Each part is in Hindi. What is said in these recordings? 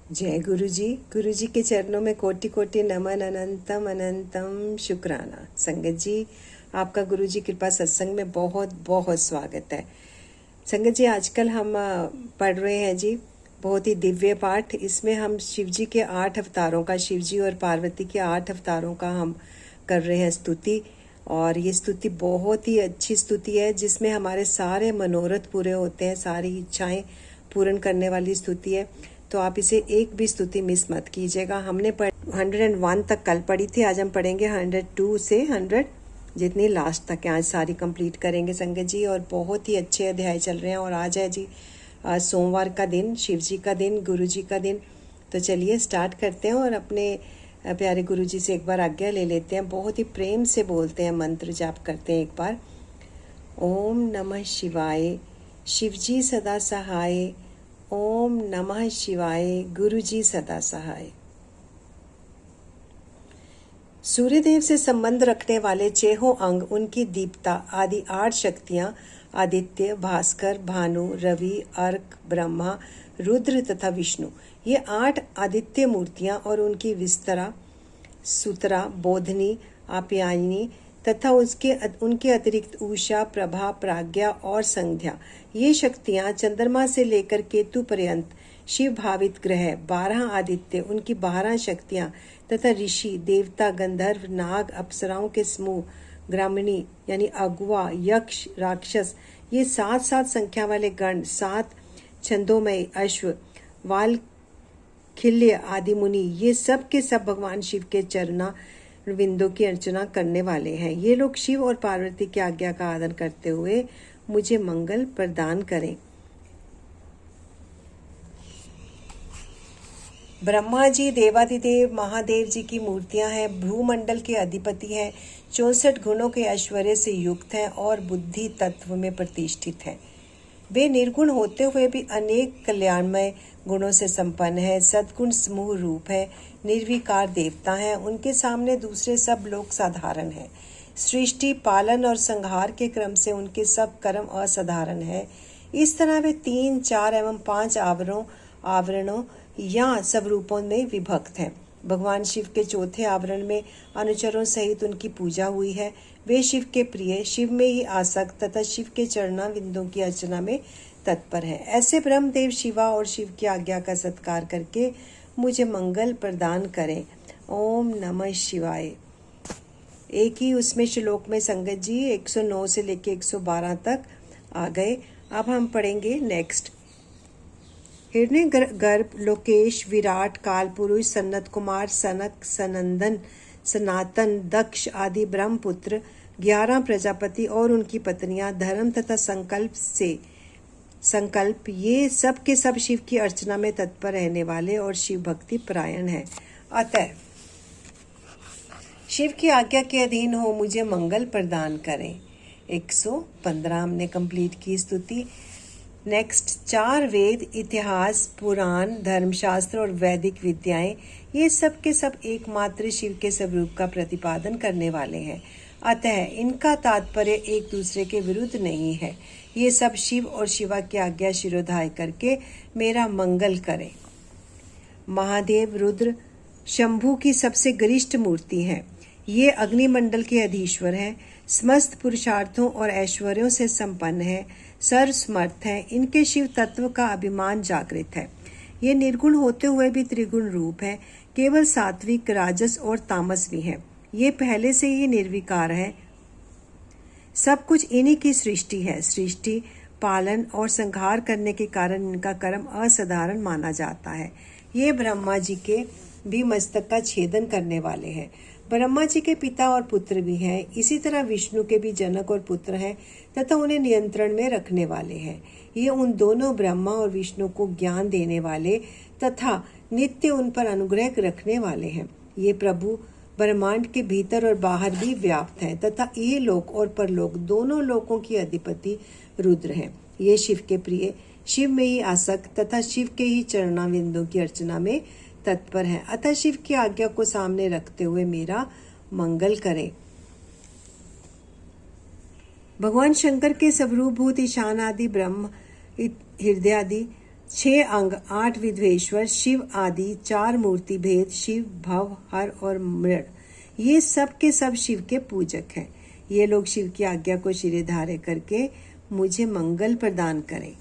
जय गुरु जी के चरणों में कोटि कोटि नमन, अनंतम अनंतम शुक्राना। संगत जी, आपका गुरु जी कृपा सत्संग में बहुत बहुत स्वागत है। संगत जी, आजकल हम पढ़ रहे हैं जी बहुत ही दिव्य पाठ। इसमें हम शिव जी के 8 अवतारों का, शिव जी और पार्वती के 8 अवतारों का हम कर रहे हैं स्तुति। और ये स्तुति बहुत ही अच्छी स्तुति है जिसमें हमारे सारे मनोरथ पूरे होते हैं, सारी इच्छाएं पूर्ण करने वाली स्तुति है। तो आप इसे एक भी स्तुति मिस मत कीजिएगा। हमने 101 तक कल पढ़ी थी, आज हम पढ़ेंगे 102 से 100 जितनी लास्ट तक है, आज सारी कंप्लीट करेंगे संगत जी। और बहुत ही अच्छे अध्याय चल रहे हैं। और आज है जी सोमवार का दिन, शिव जी का दिन, गुरु जी का दिन। तो चलिए स्टार्ट करते हैं और अपने प्यारे गुरु जी से एक बार आज्ञा ले लेते हैं। बहुत ही प्रेम से बोलते हैं, मंत्र जाप करते हैं एक बार। ओम नमः शिवाय, शिव जी सदा सहाय। ओम नमः शिवाय, गुरु जी सदा सहाय। सूर्यदेव से संबंध रखने वाले छहों अंग, उनकी दीप्ता आदि 8 शक्तियां आदित्य, भास्कर, भानु, रवि, अर्क, ब्रह्मा, रुद्र तथा विष्णु, ये 8 आदित्य मूर्तियां और उनकी विस्तरा, सुतरा, बोधनी, आप्यायनी तथा उनके अतिरिक्त उषा, प्रभा, प्राज्ञा और संध्या, ये शक्तियां चंद्रमा से लेकर केतु पर्यंत, शिव भावित ग्रह, 12 आदित्य, उनकी 12 शक्तियां तथा ऋषि, देवता, गंधर्व, नाग, अप्सराओं के समूह, ग्रामणी यानी अगुआ, यक्ष, राक्षस, ये 7-7 संख्या वाले गण, 7 छंदोमय अश्व, वाल खिल्य आदि मुनि, ये सब के सब भगवान शिव के चरणा विंदों की अर्चना करने वाले हैं। ये लोग शिव और पार्वती की आज्ञा का आदर करते हुए मुझे मंगल प्रदान करें। ब्रह्मा जी देवादिदेव महादेव जी की मूर्तियां हैं, भूमंडल के अधिपति हैं, 64 गुणों के ऐश्वर्य से युक्त हैं और बुद्धि तत्व में प्रतिष्ठित हैं। वे निर्गुण होते हुए भी अनेक कल्याणमय गुणों से संपन्न है, सद्गुण समूह रूप है, निर्विकार देवता हैं, उनके सामने दूसरे सब लोग साधारण हैं। सृष्टि, पालन और संहार के क्रम से उनके सब कर्म असाधारण है। इस तरह वे 3, 4 एवं 5 आवरणों या सब रूपों में विभक्त हैं। भगवान शिव के चौथे आवरण में अनुचरों सहित उनकी पूजा हुई है। वे शिव के प्रिय, शिव में ही आसक्त तथा शिव के चरणा विंदों की अर्चना में तत्पर हैं। ऐसे ब्रह्मदेव शिवा और शिव की आज्ञा का सत्कार करके मुझे मंगल प्रदान करें। ओम नमः शिवाय। एक ही उसमें श्लोक में संगत जी 109 से लेके 112 तक आ गए। अब हम पढ़ेंगे नेक्स्ट। हिरण्यगर्भ, लोकेश, विराट, काल पुरुष, सनत कुमार, सनक, सनंदन, सनातन, दक्ष आदि ब्रह्मपुत्र, 11 प्रजापति और उनकी पत्नियां, धर्म तथा संकल्प, ये सब के सब शिव की अर्चना में तत्पर रहने वाले और शिव भक्ति परायण है। अतः शिव की आज्ञा के अधीन हो मुझे मंगल प्रदान करें। 115 हमने कंप्लीट की स्तुति। नेक्स्ट, 4 वेद, इतिहास, पुराण, धर्मशास्त्र और वैदिक विद्याएं, ये सब के सब एकमात्र शिव के स्वरूप का प्रतिपादन करने वाले हैं। अतः इनका तात्पर्य एक दूसरे के विरुद्ध नहीं है। ये सब शिव और शिवा की आज्ञा शिरोधार्य करके मेरा मंगल करें। महादेव रुद्र शंभु की सबसे गरिष्ठ मूर्ति हैं। ये अग्निमंडल के अधीश्वर हैं, समस्त पुरुषार्थों और ऐश्वर्यों से संपन्न है, सर्वसमर्थ है। इनके शिव तत्व का अभिमान जागृत है। ये निर्गुण होते हुए भी त्रिगुण रूप है, केवल सात्विक, राजस और तामस भी है। ये पहले से ही निर्विकार है। सब कुछ इन्हीं की सृष्टि है। सृष्टि, पालन और संहार करने के कारण इनका कर्म असाधारण माना जाता है। ये ब्रह्मा जी के भी मस्तक का छेदन करने वाले हैं। ब्रह्मा जी के पिता और पुत्र भी हैं। इसी तरह विष्णु के भी जनक और पुत्र हैं तथा उन्हें नियंत्रण में रखने वाले हैं। ये उन दोनों ब्रह्मा और विष्णु को ज्ञान देने वाले तथा नित्य उन पर अनुग्रह रखने वाले हैं। ये प्रभु ब्रह्मांड के भीतर और बाहर भी व्याप्त हैं तथा ये लोक और परलोक दोनों लोकों की अधिपति रुद्र हैं। ये शिव के प्रिय, शिव में ही आसक्त तथा शिव के ही चरणाविंदों की अर्चना में तत्पर हैं। अतः शिव की आज्ञा को सामने रखते हुए मेरा मंगल करें। भगवान शंकर के स्वरूपभूत ईशान आदि ब्रह्म, हृदय आदि 6 अंग, 8 विधवेश्वर, शिव आदि 4 मूर्ति भेद, शिव, भव, हर और मृड, ये सब के सब शिव के पूजक हैं। ये लोग शिव की आज्ञा को शिरोधार्य करके मुझे मंगल प्रदान करें।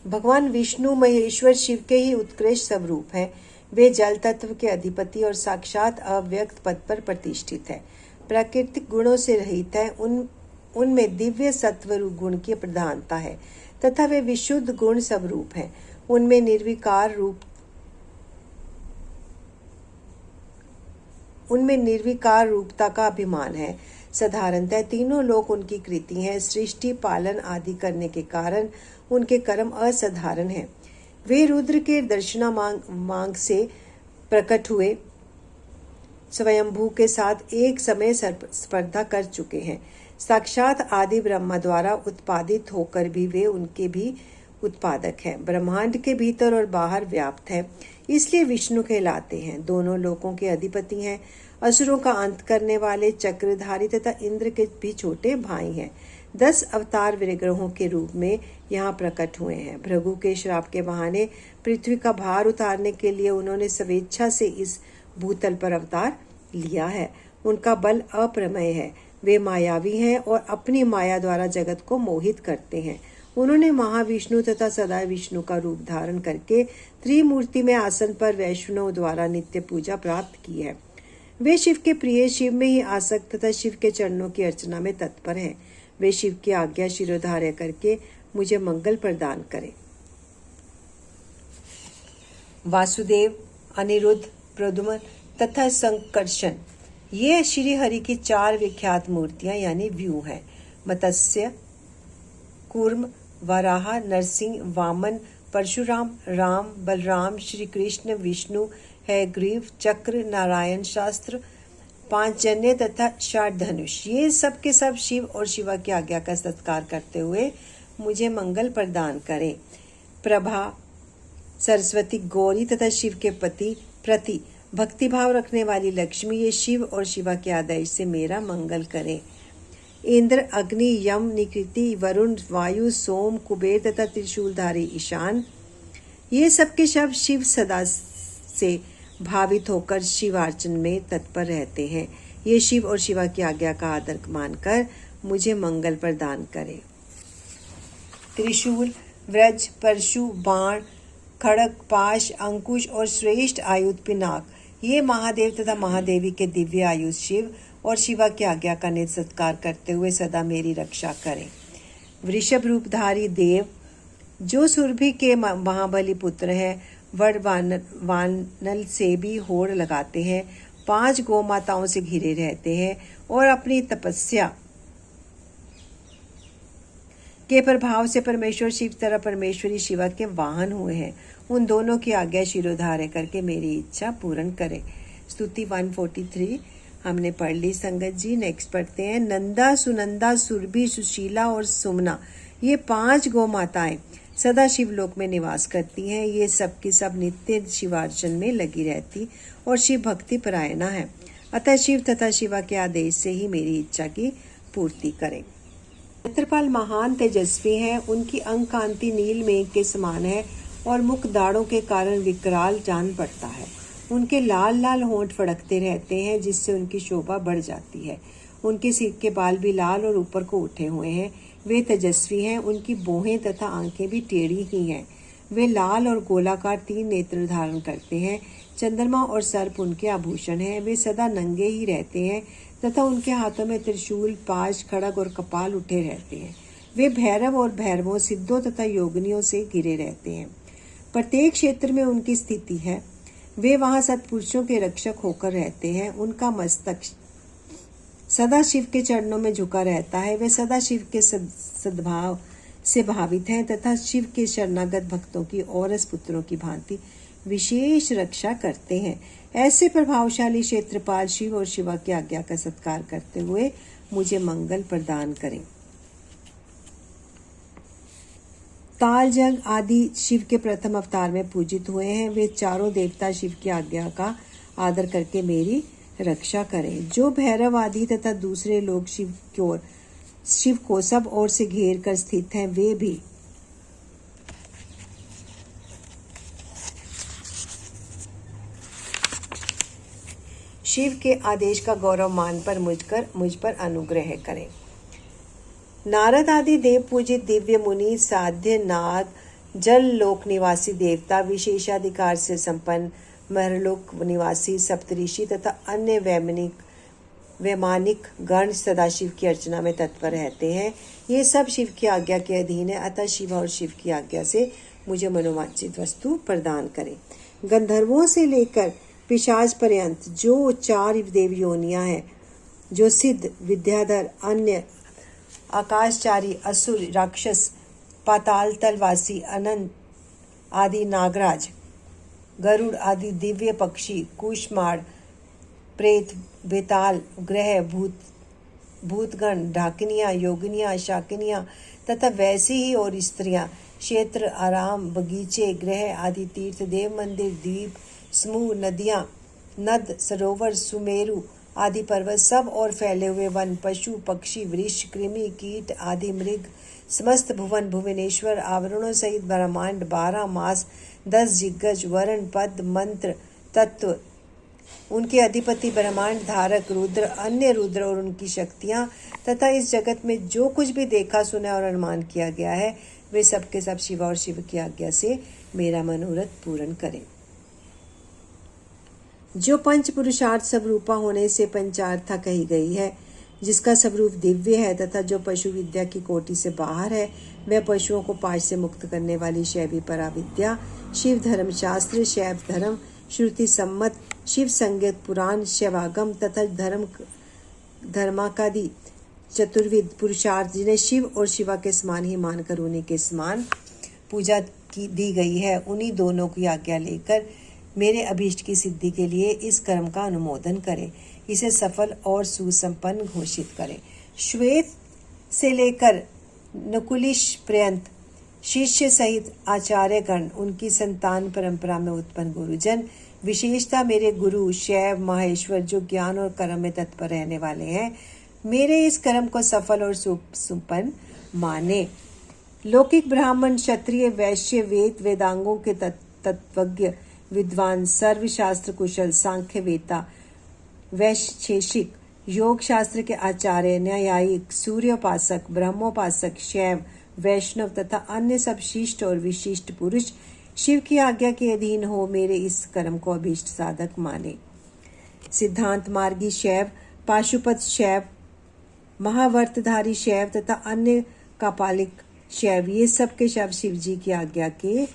भगवान विष्णु महेश्वर शिव के ही उत्कृष्ट स्वरूप हैं। वे जल तत्व के अधिपति और साक्षात अव्यक्त पद पर प्रतिष्ठित है। प्राकृतिक गुणों से रहित है। उनमें दिव्य सत्व गुण की प्रधानता है तथा वे विशुद्ध गुण स्वरूप हैं। उनमें निर्विकार रूपता का अभिमान है। साधारणतः तीनों लोक उनकी कृति हैं। सृष्टि पालन आदि करने के कारण उनके कर्म असाधारण हैं। वे रुद्र के दर्शना मांग से प्रकट हुए स्वयंभू के साथ एक समय स्पर्धा कर चुके हैं। साक्षात आदि ब्रह्मा द्वारा उत्पादित होकर भी वे उनके भी उत्पादक हैं। ब्रह्मांड के भीतर और बाहर व्याप्त है, इसलिए विष्णु कहलाते हैं। दोनों लोकों के अधिपति हैं। असुरों का अंत करने वाले चक्रधारी तथा इंद्र के भी छोटे भाई हैं। 10 अवतार विग्रहों के रूप में यहाँ प्रकट हुए हैं। भृगु के श्राप के बहाने पृथ्वी का भार उतारने के लिए उन्होंने स्वेच्छा से इस भूतल पर अवतार लिया है। उनका बल अप्रमेय है। वे मायावी हैं और अपनी माया द्वारा जगत को मोहित करते हैं। उन्होंने महाविष्णु तथा सदा विष्णु का रूप धारण करके त्रिमूर्ति में आसन पर वैष्णव द्वारा नित्य पूजा प्राप्त की है। वे शिव के प्रिय, शिव में ही आसक्त तथा शिव के चरणों की अर्चना में तत्पर हैं। वे शिव की आज्ञा शिरोधार्य करके मुझे मंगल प्रदान करें। वासुदेव, अनिरुद्ध, प्रद्युम्न तथा संकर्षण, ये श्री हरि की 4 विख्यात मूर्तियां यानी व्यू हैं। मत्स्य, कूर्म, वराह, नरसिंह, वामन, परशुराम, राम, बलराम, श्री कृष्ण, विष्णु है, ग्रीव, चक्र, नारायण शास्त्र, 5 जन्य तथा 60 धनुष, ये सब के सब शिव और शिवा की आज्ञा का सत्कार करते हुए मुझे मंगल प्रदान करें। प्रभा, सरस्वती, गौरी तथा शिव के प्रति भक्तिभाव रखने वाली लक्ष्मी, ये शिव और शिवा के आदेश से मेरा मंगल करें। इंद्र, अग्नि, यम, निकृति, वरुण, वायु, सोम, कुबेर तथा त्रिशूलधारी ईशान, ये सब के सब शिव सदा से भावित होकर शिवार्चन में तत्पर रहते हैं। ये शिव और शिवा की आज्ञा का आदर मानकर मुझे मंगल प्रदान करें। त्रिशूल, व्रज, परशु, बाण, खड़ग, पाश, अंकुश और श्रेष्ठ आयुध पिनाक, ये महादेव तथा महादेवी के दिव्य आयुध शिव और शिवा की आज्ञा का नित सत्कार करते हुए सदा मेरी रक्षा करें। वृषभ रूपधारी देव, जो सुरभि के महाबली पुत्र हैं, वड वानल से भी होड़ लगाते हैं, 5 गौ माताओं से घिरे रहते हैं और अपनी तपस्या के प्रभाव से परमेश्वर शिव तरह परमेश्वरी शिवा के वाहन हुए हैं। उन दोनों की आज्ञा शिरोधार्य करके मेरी इच्छा पूर्ण करें। स्तुति 143 हमने पढ़ ली संगत जी। नेक्स्ट पढ़ते हैं। नंदा, सुनंदा, सुरभि, सुशीला और सुमना, ये 5 गौ माताएं सदा शिवलोक में निवास करती हैं। ये सब की सब नित्य शिवार्चन में लगी रहती और शिव भक्ति परायणा है। अतः शिव तथा शिवा के आदेश से ही मेरी इच्छा की पूर्ति करें। नेत्रपाल महान तेजस्वी हैं। उनकी अंग कांति नील मेघ के समान है और मुख दाढ़ों के कारण विकराल जान पड़ता है। उनके लाल लाल होंठ फड़कते रहते हैं, जिससे उनकी शोभा बढ़ जाती है। उनके सिर के बाल भी लाल और ऊपर को उठे हुए हैं। वे तेजस्वी हैं। उनकी भौहें तथा आंखें भी टेढ़ी ही हैं। वे लाल और गोलाकार 3 नेत्र धारण करते हैं। चंद्रमा और सर्प उनके आभूषण हैं। वे सदा नंगे ही रहते हैं तथा उनके हाथों में त्रिशूल, पाश, खड़ग और कपाल उठे रहते हैं। वे भैरव और भैरवों, सिद्धों तथा योगिनियों से घिरे रहते हैं। प्रत्येक क्षेत्र में उनकी स्थिति है। वे वहां सत्पुरुषों के रक्षक होकर रहते हैं। उनका मस्तक सदा शिव के चरणों में झुका रहता है। वे सदा शिव के सद्भाव से भावित हैं तथा शिव के शरणागत भक्तों की औरस पुत्रों की भांति विशेष रक्षा करते हैं। ऐसे प्रभावशाली क्षेत्रपाल शिव और शिवा की आज्ञा का सत्कार करते हुए मुझे मंगल प्रदान करें। तालजंग आदि शिव के प्रथम अवतार में पूजित हुए हैं। वे चारों देवता शिव की आज्ञा का आदर करके मेरी रक्षा करें। जो भैरव आदि तथा दूसरे लोग शिव को सब ओर से घेर कर स्थित हैं, वे भी शिव के आदेश का गौरव मान पर मुझ पर अनुग्रह करें। नारद आदि देव पूजित दिव्य मुनि, साध्य नाग, जल लोक निवासी देवता, विशेषाधिकार से संपन्न महरलोक निवासी सप्तऋषि तथा अन्य वैमानिक गण सदाशिव की अर्चना में तत्पर रहते हैं। ये सब शिव की आज्ञा के अधीन है, अतः शिव और शिव की आज्ञा से मुझे मनोवांछित वस्तु प्रदान करें। गंधर्वों से लेकर पिशाच पर्यंत जो 4 देव योनियां हैं, जो सिद्ध, विद्याधर, अन्य आकाशचारी, असुर, राक्षस, पाताल तलवासी, अनंत आदि नागराज, गरुड़ आदि दिव्य पक्षी, कुष्मांड, प्रेत, बेताल, ग्रह, भूतगण, ढाकिनियाँ, योगिनियाँ, शाकिनियाँ तथा वैसी ही और स्त्रियाँ, क्षेत्र, आराम, बगीचे, ग्रह आदि तीर्थ, देव मंदिर, द्वीप, समूह, नदियाँ, नद, सरोवर, सुमेरु आदि पर्वत, सब और फैले हुए वन, पशु, पक्षी, वृक्ष, कृमि, कीट आदि मृग, समस्त भुवन, भुवनेश्वर, आवरणों सहित ब्रह्मांड, 12 मास, 10 दिग्गज, वर्ण, पद, मंत्र, तत्व, उनके अधिपति, ब्रह्मांड धारक, रुद्र, अन्य रुद्र और उनकी शक्तियाँ तथा इस जगत में जो कुछ भी देखा, सुना और अनुमान किया गया है, वे सब के सब शिव और शिव की आज्ञा से मेरा मनोरथ पूर्ण करें। जो पंच पुरुषार्थ स्वरूपा होने से पंचार्था कही गई है, जिसका स्वरूप दिव्य है तथा जो पशु विद्या की कोटि से बाहर है, वह पशुओं को पाश से मुक्त करने वाली शैवी पराविद्या, शिव धर्म शास्त्र, शैव धर्म, श्रुति सम्मत, शिव संगीत पुराण, शैवागम तथा धर्माकादि चतुर्विद पुरुषार्थ, जिन्हें शिव और शिवा के समान ही मानकर उन्हीं के समान पूजा दी गई है, उन्हीं दोनों की आज्ञा लेकर मेरे अभीष्ट की सिद्धि के लिए इस कर्म का अनुमोदन करें, इसे सफल और सुसंपन्न घोषित करें। श्वेत से लेकर नकुलिश पर्यंत शिष्य सहित आचार्यगण, उनकी संतान परंपरा में उत्पन्न गुरुजन, विशेषता मेरे गुरु शैव माहेश्वर, जो ज्ञान और कर्म में तत्पर रहने वाले हैं, मेरे इस कर्म को सफल और सुसंपन्न माने। लौकिक ब्राह्मण, क्षत्रिय, वैश्य, वेदांगों के तत्वज्ञ, विद्वान, सर्वशास्त्र कुशल, सांख्यवेता, वैशेषिक, योग शास्त्र के आचार्य, न्यायिक, सूर्योपासक, ब्रह्मोपासक, शैव, वैष्णव तथा अन्य सब शिष्ट और विशिष्ट पुरुष शिव की आज्ञा के अधीन हो मेरे इस कर्म को अभीष्ट साधक माने। सिद्धांत मार्गी शैव, पाशुपत शैव, महावर्तधारी शैव तथा अन्य कापालिक शैव, ये सब के शव शिव जी की आज्ञा के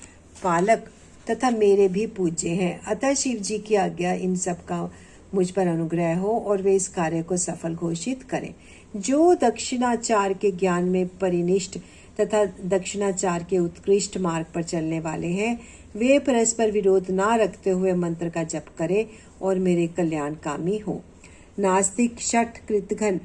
पालक तथा मेरे भी पूज्य हैं। अतः शिव जी की आज्ञा इन सब का मुझ पर अनुग्रह हो और वे इस कार्य को सफल घोषित करें। जो दक्षिणाचार के ज्ञान में परिनिष्ठ तथा दक्षिणाचार के उत्कृष्ट मार्ग पर चलने वाले हैं, वे परस्पर विरोध ना रखते हुए मंत्र का जप करें और मेरे कल्याण कामी हो। नास्तिक, शठ, कृतघ्न,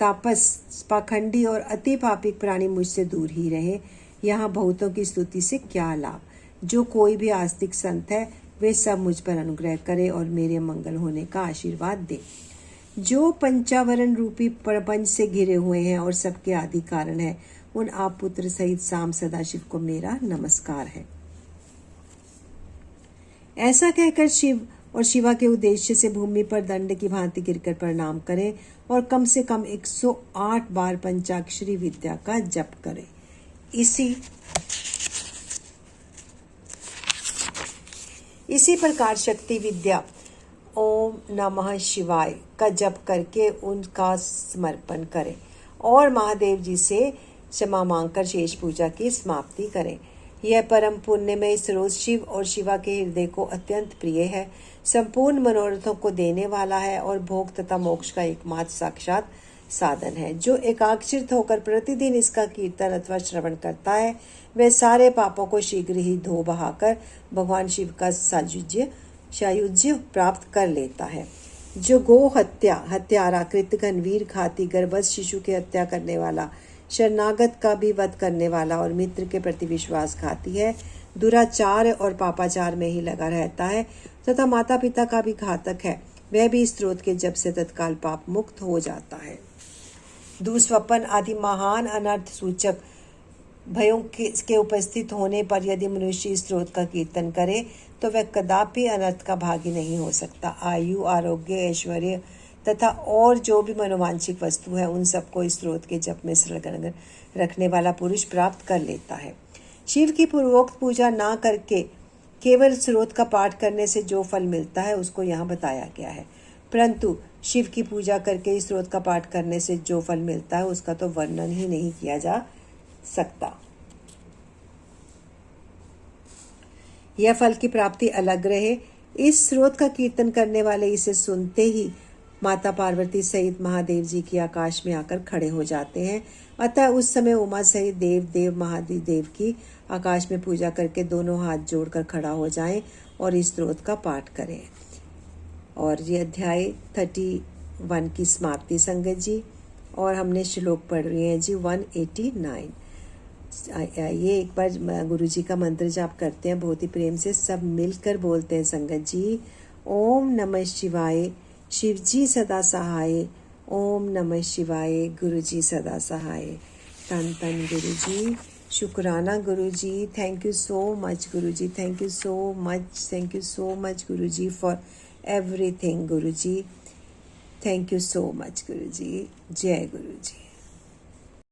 तापस, पाखंडी और अति पापिक प्राणी मुझसे दूर ही रहे। यहाँ बहुतों की स्तुति से क्या लाभ। जो कोई भी आस्तिक संत है, वे सब मुझ पर अनुग्रह करे और मेरे मंगल होने का आशीर्वाद दे। जो पंचावरण रूपी प्रपंच से घिरे हुए हैं और सबके आदि कारण है, उन आप पुत्र सहित साम सदाशिव को मेरा नमस्कार है। ऐसा कहकर शिव और शिवा के उद्देश्य से भूमि पर दंड की भांति गिरकर प्रणाम करें और कम से कम 108 बार पंचाक्षरी विद्या का जप करें। इसी प्रकार शक्ति विद्या ओम नमः शिवाय का जप करके उनका समर्पण करें और महादेव जी से क्षमा मांगकर शेष पूजा की समाप्ति करें। यह परम पुण्यमय स्रोत शिव और शिवा के हृदय को अत्यंत प्रिय है, संपूर्ण मनोरथों को देने वाला है और भोग तथा मोक्ष का एकमात्र साक्षात साधन है। जो एकाग्रचित्त होकर प्रतिदिन इसका कीर्तन अथवा श्रवण करता है, वह सारे पापों को शीघ्र ही धो बहाकर भगवान शिव का सायुज्य प्राप्त कर लेता है। जो गो हत्या, हत्यारा, कृतघ्न, वीर घाती, गर्भस्थ शिशु की हत्या करने वाला, शरणागत का भी वध करने वाला और मित्र के प्रति विश्वासघाती है, दुराचार और पापाचार में ही लगा रहता है तथा माता पिता का भी घातक है, वह भी स्रोत के जप से तत्काल पाप मुक्त हो जाता है। दुःस्वप्न आदि महान अनर्थ सूचक भयों के उपस्थित होने पर यदि मनुष्य इस स्रोत का कीर्तन करे तो वह कदापि अनर्थ का भागी नहीं हो सकता। आयु, आरोग्य, ऐश्वर्य तथा और जो भी मनोवांछिक वस्तु है उन सबको इस स्रोत के जप में संलग्न रखने वाला पुरुष प्राप्त कर लेता है। शिव की पूर्वोक्त पूजा ना करके केवल स्रोत का पाठ करने से जो फल मिलता है उसको यहाँ बताया गया है, परंतु शिव की पूजा करके इस स्रोत का पाठ करने से जो फल मिलता है उसका तो वर्णन ही नहीं किया जा सकता। यह फल की प्राप्ति अलग रहे। इस स्रोत का कीर्तन करने वाले इसे सुनते ही माता पार्वती सहित महादेव जी की आकाश में आकर खड़े हो जाते हैं। अतः उस समय उमा सहित देव महादेव की आकाश में पूजा करके दोनों हाथ जोड़कर खड़ा हो जाएं और इस स्रोत का पाठ करें। और ये अध्याय 31 की समाप्ति संगत जी। और हमने श्लोक पढ़ रहे हैं जी 189। ये एक बार गुरु जी का मंत्र जाप करते हैं, बहुत ही प्रेम से सब मिलकर बोलते हैं संगत जी। ओम नमः शिवाय, शिव जी सदा सहाय। ओम नमः शिवाय, गुरु जी सदा सहाय। तन तन गुरु जी, शुक्राना गुरु जी, thank you so much Guru ji, thank you so much Guru ji for everything Guru ji, thank you so much गुरु जी। जय गुरु जी।